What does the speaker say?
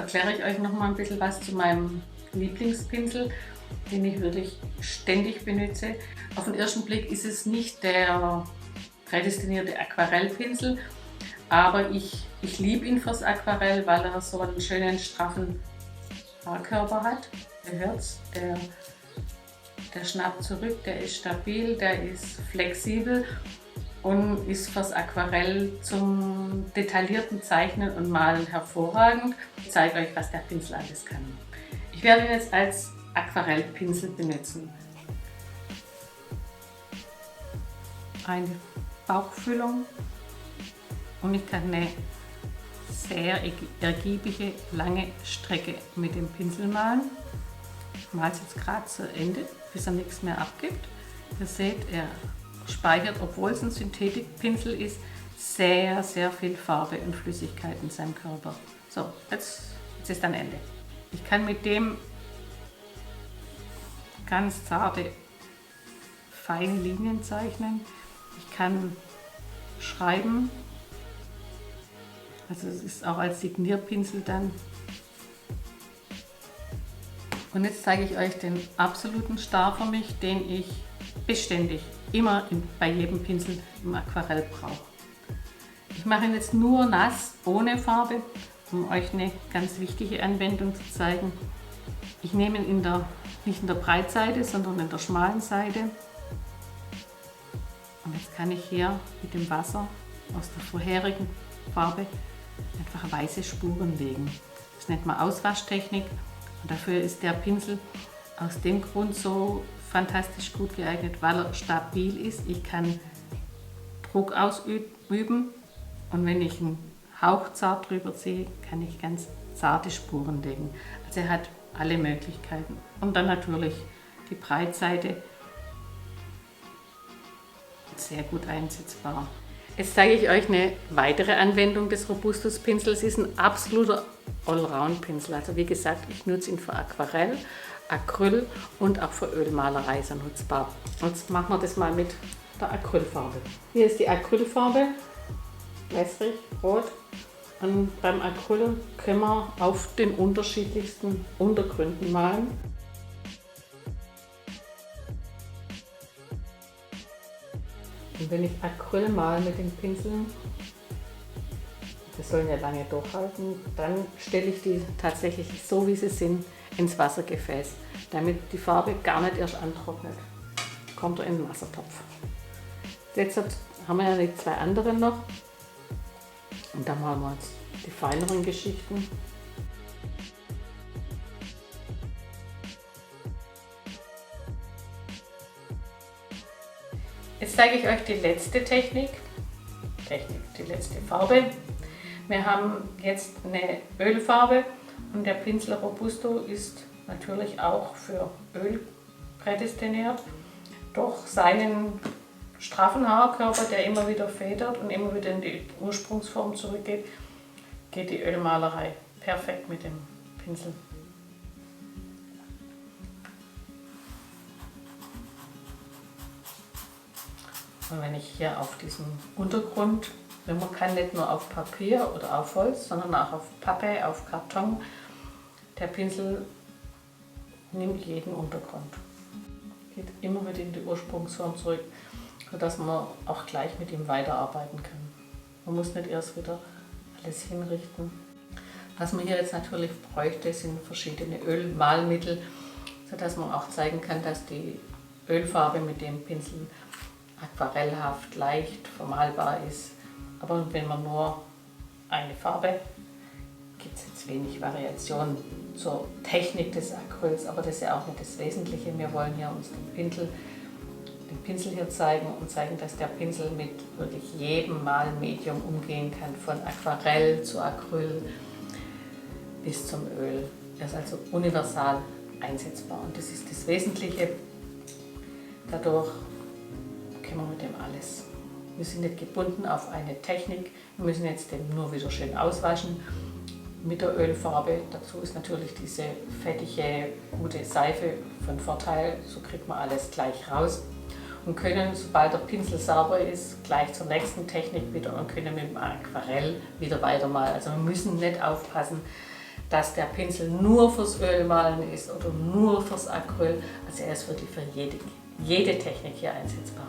erkläre ich euch noch mal ein bisschen was zu meinem Lieblingspinsel, den ich wirklich ständig benutze. Auf den ersten Blick ist es nicht der prädestinierte Aquarellpinsel, aber ich liebe ihn fürs Aquarell, weil er so einen schönen straffen Haarkörper hat. Ihr hört's, der schnappt zurück, der ist stabil, der ist flexibel und ist fürs Aquarell zum detaillierten Zeichnen und Malen hervorragend. Ich zeige euch, was der Pinsel alles kann. Ich werde ihn jetzt als Aquarellpinsel benutzen. Eine Bauchfüllung und ich kann eine sehr ergiebige, lange Strecke mit dem Pinsel malen. Ich male es jetzt gerade zu Ende, bis er nichts mehr abgibt. Ihr seht, er speichert, obwohl es ein Synthetikpinsel ist, sehr, sehr viel Farbe und Flüssigkeit in seinem Körper. So, jetzt ist dann Ende. Ich kann mit dem ganz zarte, feine Linien zeichnen. Ich kann schreiben. Also es ist auch als Signierpinsel dann. Und jetzt zeige ich euch den absoluten Star für mich, den ich beständig, immer bei jedem Pinsel im Aquarell brauche. Ich mache ihn jetzt nur nass, ohne Farbe, um euch eine ganz wichtige Anwendung zu zeigen. Ich nehme ihn nicht in der Breitseite, sondern in der schmalen Seite. Und jetzt kann ich hier mit dem Wasser aus der vorherigen Farbe einfach weiße Spuren legen. Das nennt man Auswaschtechnik und dafür ist der Pinsel aus dem Grund so fantastisch gut geeignet, weil er stabil ist. Ich kann Druck ausüben und wenn ich einen Hauch zart drüber ziehe, kann ich ganz zarte Spuren legen. Also er hat alle Möglichkeiten. Und dann natürlich die Breitseite, sehr gut einsetzbar. Jetzt zeige ich euch eine weitere Anwendung des Robustus Pinsels. Es ist ein absoluter Allround-Pinsel. Also wie gesagt, ich nutze ihn für Aquarell, Acryl und auch für Ölmalerei ist er nutzbar. Jetzt machen wir das mal mit der Acrylfarbe. Hier ist die Acrylfarbe, wässrig, rot. Und beim Acryl können wir auf den unterschiedlichsten Untergründen malen. Und wenn ich Acryl male mit den Pinseln, das sollen ja lange durchhalten, dann stelle ich die tatsächlich so wie sie sind ins Wassergefäß, damit die Farbe gar nicht erst antrocknet. Kommt er in den Wassertopf. Jetzt haben wir ja die zwei anderen noch und dann machen wir jetzt die feineren Geschichten. Jetzt zeige ich euch die letzte Technik, die letzte Farbe. Wir haben jetzt eine Ölfarbe und der Pinsel Robusto ist natürlich auch für Öl prädestiniert. Durch seinen straffen Haarkörper, der immer wieder federt und immer wieder in die Ursprungsform zurückgeht, geht die Ölmalerei perfekt mit dem Pinsel. Und wenn ich hier auf diesem Untergrund, wenn man kann, nicht nur auf Papier oder auf Holz, sondern auch auf Pappe, auf Karton, der Pinsel nimmt jeden Untergrund. Geht immer wieder in die Ursprungsform zurück, sodass man auch gleich mit ihm weiterarbeiten kann. Man muss nicht erst wieder alles hinrichten. Was man hier jetzt natürlich bräuchte, sind verschiedene Ölmalmittel, sodass man auch zeigen kann, dass die Ölfarbe mit dem Pinsel aquarellhaft, leicht vermalbar ist. Aber wenn man nur eine Farbe, gibt es jetzt wenig Variation zur Technik des Acryls, aber das ist ja auch nicht das Wesentliche. Wir wollen hier uns den Pinsel hier zeigen und zeigen, dass der Pinsel mit wirklich jedem Malmedium umgehen kann, von Aquarell zu Acryl bis zum Öl. Er ist also universal einsetzbar und das ist das Wesentliche. Dadurch können wir mit dem alles. Wir sind nicht gebunden auf eine Technik, wir müssen jetzt den nur wieder schön auswaschen mit der Ölfarbe. Dazu ist natürlich diese fettige, gute Seife von Vorteil, so kriegt man alles gleich raus und können, sobald der Pinsel sauber ist, gleich zur nächsten Technik wieder und können mit dem Aquarell wieder weitermalen. Also wir müssen nicht aufpassen, dass der Pinsel nur fürs Ölmalen ist oder nur fürs Acryl. Also er ist wirklich für jede Technik hier einsetzbar.